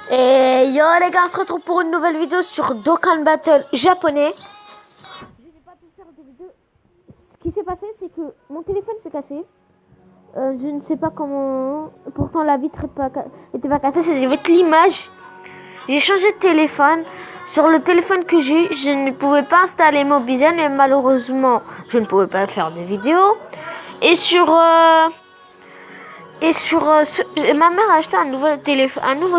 Et yo les gars, on se retrouve pour une nouvelle vidéo sur Dokkan Battle japonais. Je n'ai pas pu faire de vidéo. Ce qui s'est passé, c'est que mon téléphone s'est cassé. Je ne sais pas comment. Pourtant la vitre était pas cassée, c'était l'image. J'ai changé de téléphone. Sur le téléphone que j'ai, je ne pouvais pas installer Mobizen et malheureusement, je ne pouvais pas faire de vidéo. Et ma mère a acheté un nouveau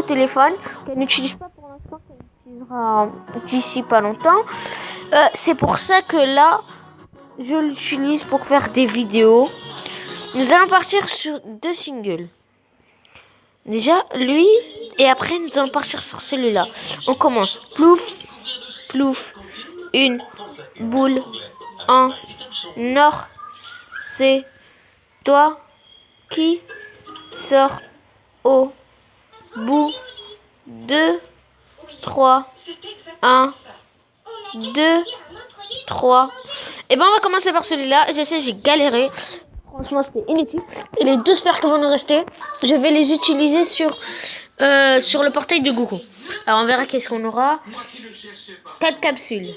téléphone qu'elle n'utilise pas pour l'instant, qu'elle utilisera d'ici pas longtemps. C'est pour ça que là, je l'utilise pour faire des vidéos. Nous allons partir sur 2 singles. Déjà, lui, et après, nous allons partir sur celui-là. On commence. Plouf, plouf, une boule en or. C'est toi qui sors au bout de 3, 1, 2, 3. Et ben on va commencer par celui-là. J'ai galéré. Franchement, c'était inutile. Et les 2 sphères qui vont nous rester, je vais les utiliser sur le portail de Goku. Alors on verra qu'est-ce qu'on aura. 4 capsules.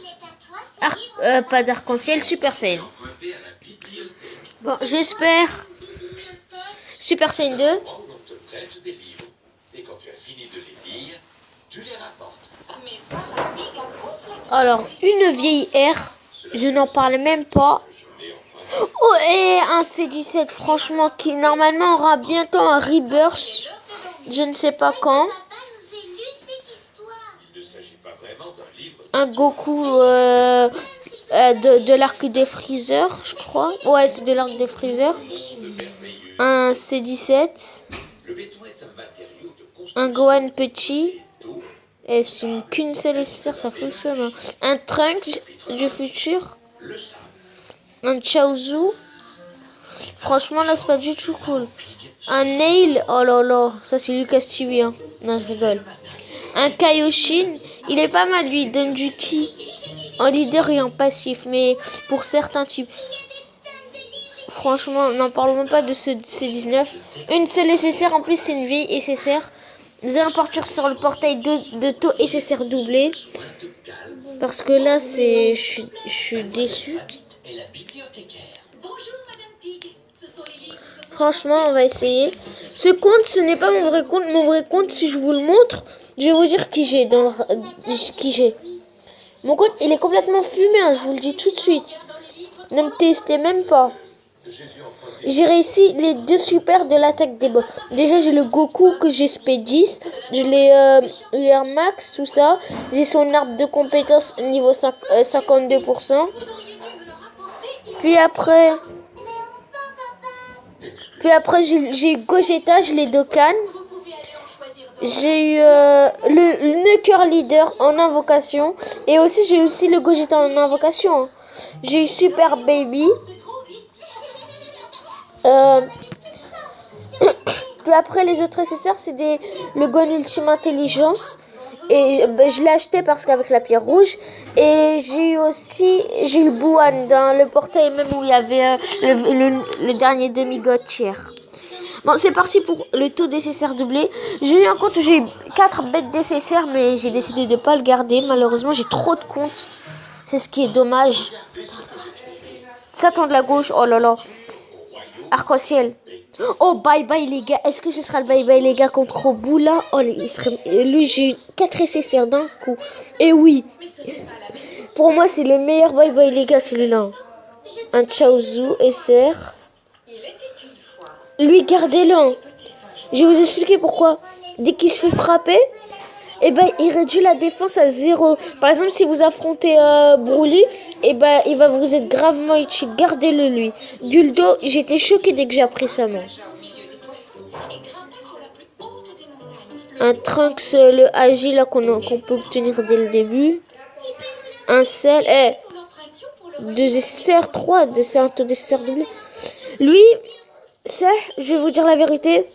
Pas d'arc-en-ciel, Super Saiyan. Bon, j'espère Super Saiyan 2. Alors, une vieille R, je n'en parle même pas. Oh, et un C17, franchement, qui normalement aura bientôt un Rebirth. Je ne sais pas quand. Un Goku de l'arc des Freezer, je crois. Ouais, c'est de l'arc des Freezer. Un C17. Un Gohan petit. Et c'est qu'une seule nécessaire, ça fonctionne. Un Trunks du futur. Un Chaozu. Franchement, là, c'est pas du tout cool. Un Nail. Oh là là. Ça, c'est Lucas TV. Hein. Non, je rigole. Un Kaioshin. Il est pas mal, lui. Il donne du ki. En leader et en passif. Mais pour certains types. Franchement, n'en parlons pas de ce C19. Une seule nécessaire. En plus, c'est une vieille nécessaire. Nous allons partir sur le portail de taux nécessaire doublé. Parce que là, je suis déçu. Franchement, on va essayer. Ce compte, ce n'est pas mon vrai compte. Mon vrai compte, si je vous le montre, je vais vous dire qui j'ai. Mon compte, il est complètement fumé, hein, je vous le dis tout de suite. Ne me testez même pas. J'ai réussi les 2 super de l'attaque des boss. Déjà, j'ai le Goku que j'ai SP10. Je l'ai UR Max, tout ça. J'ai son arbre de compétences niveau 52%. Puis après, j'ai Gogeta, je l'ai Dokkan. J'ai eu le Nuker Leader en invocation. Et aussi, j'ai aussi le Gogeta en invocation. J'ai eu Super Baby. Puis après, les autres accessoires, c'est le Gon Ultime Intelligence. Et je l'ai acheté parce qu'avec la pierre rouge. Et j'ai eu le Buan dans le portail même où il y avait le dernier demi-god tiers. Bon, c'est parti pour le taux nécessaire doublé. J'ai eu un compte où j'ai eu 4 bêtes nécessaires, mais j'ai décidé de ne pas le garder. Malheureusement, j'ai trop de comptes. C'est ce qui est dommage. Satan de la gauche, oh là là. Arc-en-ciel. Oh, bye bye les gars. Est-ce que ce sera le bye bye les gars contre Oboula? Oh, lui, j'ai eu 4 SSR d'un coup. Et oui. Pour moi, c'est le meilleur bye bye les gars, celui-là. Un Chaozu SR. Lui, gardez-le. Je vais vous expliquer pourquoi. Dès qu'il se fait frapper, eh ben, il réduit la défense à 0. Par exemple, si vous affrontez Broly, eh ben, il va vous être gravement utile. Gardez-le, lui. Guldo, j'étais choquée dès que j'ai appris ça, moi. Un Trunks, le Agi, là, qu'on peut obtenir dès le début. Un Cell, 2 SR, 3 SR doublé. Lui, ça, je vais vous dire la vérité.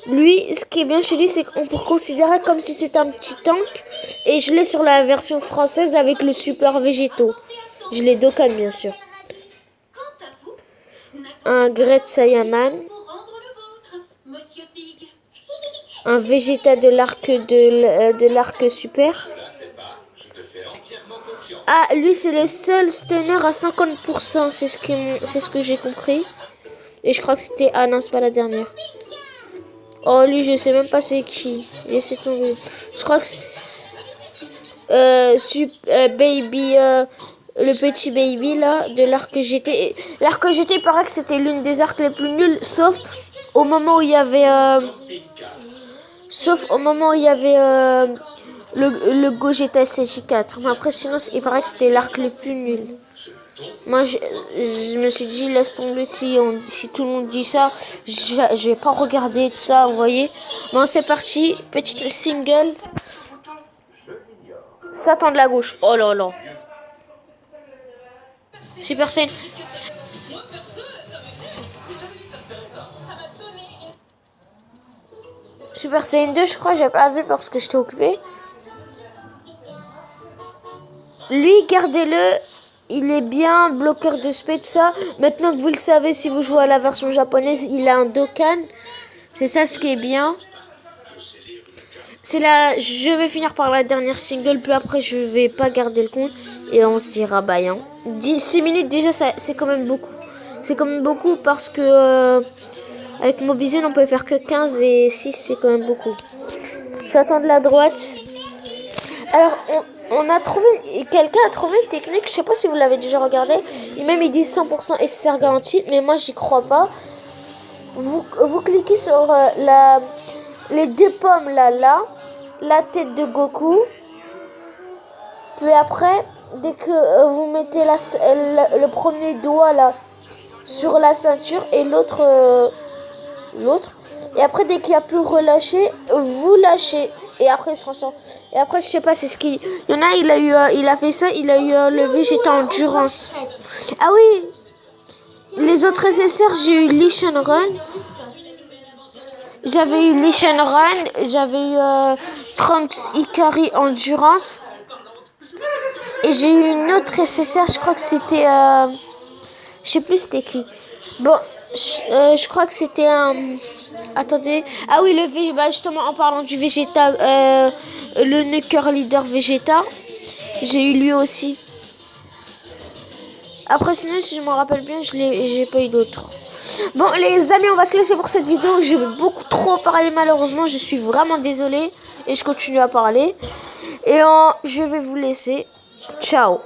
Lui, ce qui est bien chez lui, c'est qu'on peut considérer comme si c'était un petit tank. Et je l'ai sur la version française avec le super végétaux. Je l'ai Dokkan, bien sûr. Un Great Saiyaman. un Vegeta de l'arc super. Ah, lui c'est le seul stunner à 50%, c'est ce que j'ai compris. Et je crois que c'était... Ah non, c'est pas la dernière. Oh, lui, je sais même pas c'est qui. Laissez tomber. Je crois que c'est... Baby... le petit baby, là, de l'arc GT. L'arc GT, il paraît que c'était l'une des arcs les plus nuls, sauf au moment où il y avait... le Gogeta SJ4. Mais après, sinon, il paraît que c'était l'arc le plus nul. Moi, je me suis dit, laisse tomber si tout le monde dit ça. Je vais pas regarder tout ça, vous voyez. Bon, c'est parti. Petite single. Satan de la gauche. Oh là là. Super Saiyan. Super Saiyan 2, je crois, j'ai pas vu parce que j'étais occupée. Lui, gardez-le. Il est bien, bloqueur de spé, tout ça. Maintenant que vous le savez, si vous jouez à la version japonaise, il a un Dokkan. C'est ça ce qui est bien. Je vais finir par la dernière single, puis après je vais pas garder le compte. Et on se dira bye. 6 minutes déjà, c'est quand même beaucoup. C'est quand même beaucoup parce que avec Mobizen on peut faire que 15 et 6, c'est quand même beaucoup. Satan de la droite. Alors, quelqu'un a trouvé une technique, je sais pas si vous l'avez déjà regardé. Même ils disent 100% SSR garantie, mais moi j'y crois pas. Vous cliquez sur les deux pommes là, la tête de Goku. Puis après, dès que vous mettez le premier doigt là sur la ceinture et l'autre, et après dès qu'il n'y a plus relâché, vous lâchez. Et après, il se transforme. Et après, je sais pas, c'est ce qu'il... Il y en a, il a fait ça, il a eu le Vegeta Endurance. Ah oui, les autres SSR, j'ai eu Lee Shenron. J'avais eu Lee Shenron, j'avais eu Trunks Ikari Endurance. Et j'ai eu une autre SSR, je crois que c'était... je sais plus c'était qui. Bon, je crois que c'était un... Attendez. Ah oui, justement, en parlant du Vegeta, le Nuker Leader Vegeta, j'ai eu lui aussi. Après, sinon, si je me rappelle bien, j'ai pas eu d'autres. Bon, les amis, on va se laisser pour cette vidéo. J'ai beaucoup trop parlé, malheureusement. Je suis vraiment désolée. Et je continue à parler. Et je vais vous laisser. Ciao.